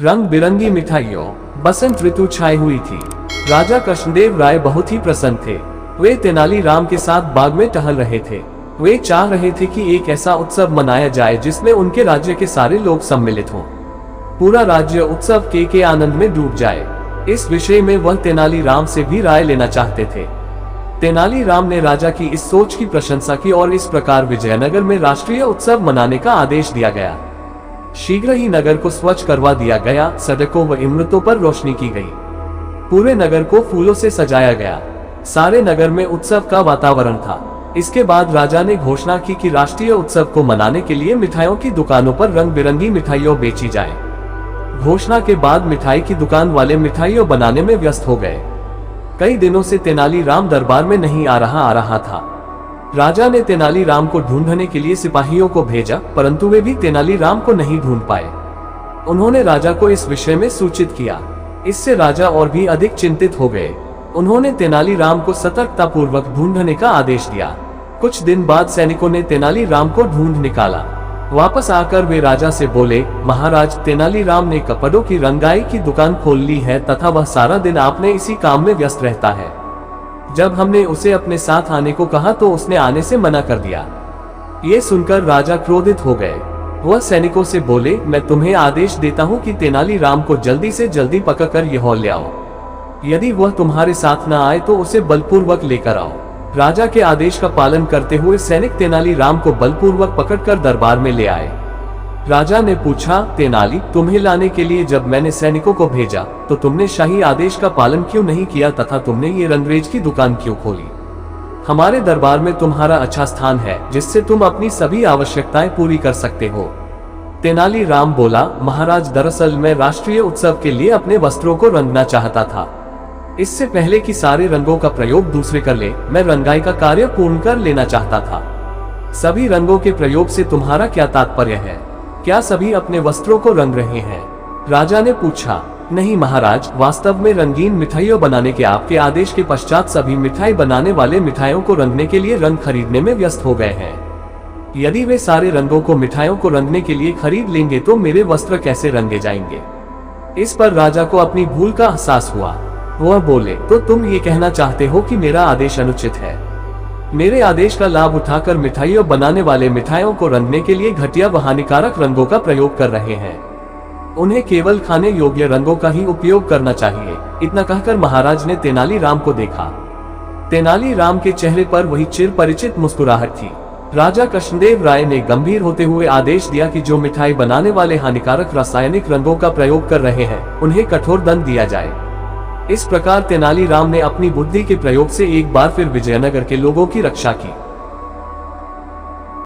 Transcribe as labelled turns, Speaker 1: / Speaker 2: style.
Speaker 1: रंग बिरंगी मिठाइयों। बसंत ऋतु छाई हुई थी। राजा कृष्णदेव राय बहुत ही प्रसन्न थे। वे तेनालीराम के साथ बाग में टहल रहे थे। वे चाह रहे थे कि एक ऐसा उत्सव मनाया जाए जिसमें उनके राज्य के सारे लोग सम्मिलित हों। पूरा राज्य उत्सव के आनंद में डूब जाए। इस विषय में वह तेनालीराम से भी राय लेना चाहते थे। तेनालीराम ने राजा की इस सोच की प्रशंसा की और इस प्रकार विजयनगर में राष्ट्रीय उत्सव मनाने का आदेश दिया गया। शीघ्र ही नगर को स्वच्छ करवा दिया गया। सड़कों व इमारतों पर रोशनी की गई। पूरे नगर को फूलों से सजाया गया। सारे नगर में उत्सव का वातावरण था। इसके बाद राजा ने घोषणा की कि राष्ट्रीय उत्सव को मनाने के लिए मिठाइयों की दुकानों पर रंग बिरंगी मिठाइयों बेची जाए। घोषणा के बाद मिठाई की दुकान वाले मिठाइयों बनाने में व्यस्त हो गए। कई दिनों से तेनालीराम दरबार में नहीं आ रहा था। राजा ने तेनालीराम को ढूंढने के लिए सिपाहियों को भेजा, परंतु वे भी तेनालीराम को नहीं ढूंढ पाए। उन्होंने राजा को इस विषय में सूचित किया। इससे राजा और भी अधिक चिंतित हो गए। उन्होंने तेनालीराम को सतर्कतापूर्वक ढूंढने का आदेश दिया। कुछ दिन बाद सैनिकों ने तेनालीराम को ढूंढ निकाला। वापस आकर वे राजा से बोले, महाराज, तेनालीराम ने कपड़ों की रंगाई की दुकान खोल ली है तथा वह सारा दिन आपने इसी काम में व्यस्त रहता है। जब हमने उसे अपने साथ आने को कहा तो उसने आने से मना कर दिया। ये सुनकर राजा क्रोधित हो गए। वह सैनिकों से बोले, मैं तुम्हें आदेश देता हूँ कि तेनालीराम को जल्दी से जल्दी पकड़कर यहाँ ले आओ। यदि वह तुम्हारे साथ न आए तो उसे बलपूर्वक लेकर आओ। राजा के आदेश का पालन करते हुए सैनिक तेनालीराम को बलपूर्वक पकड़कर दरबार में ले आए। राजा ने पूछा, तेनाली, तुम्हें लाने के लिए जब मैंने सैनिकों को भेजा तो तुमने शाही आदेश का पालन क्यों नहीं किया तथा तुमने ये रंगरेज की दुकान क्यों खोली? हमारे दरबार में तुम्हारा अच्छा स्थान है जिससे तुम अपनी सभी आवश्यकताएं पूरी कर सकते हो। तेनालीराम बोला, महाराज, दरअसल मैं राष्ट्रीय उत्सव के लिए अपने वस्त्रों को रंगना चाहता था। इससे पहले कि सारे रंगों का प्रयोग दूसरे कर ले, मैं रंगाई का कार्य पूर्ण कर लेना चाहता था। सभी रंगों के प्रयोग से तुम्हारा क्या तात्पर्य है? क्या सभी अपने वस्त्रों को रंग रहे हैं? राजा ने पूछा। नहीं महाराज, वास्तव में रंगीन मिठाइयों बनाने के आपके आदेश के पश्चात सभी मिठाई बनाने वाले मिठाइयों को रंगने के लिए रंग खरीदने में व्यस्त हो गए हैं। यदि वे सारे रंगों को मिठाइयों को रंगने के लिए खरीद लेंगे तो मेरे वस्त्र कैसे रंगे जाएंगे? इस पर राजा को अपनी भूल का एहसास हुआ। वह बोले, तो तुम ये कहना चाहते हो कि मेरा आदेश अनुचित है? मेरे आदेश का लाभ उठाकर मिठाइयों बनाने वाले मिठाइयों को रंगने के लिए घटिया व हानिकारक रंगों का प्रयोग कर रहे हैं। उन्हें केवल खाने योग्य रंगों का ही उपयोग करना चाहिए। इतना कहकर महाराज ने तेनालीराम को देखा। तेनालीराम के चेहरे पर वही चिर परिचित मुस्कुराहट थी। राजा कृष्णदेव राय ने गंभीर होते हुए आदेश दिया कि जो मिठाई बनाने वाले हानिकारक रासायनिक रंगों का प्रयोग कर रहे हैं उन्हें कठोर दंड दिया जाए। इस प्रकार तेनालीराम ने अपनी बुद्धि के प्रयोग से एक बार फिर विजयनगर के लोगों की रक्षा की।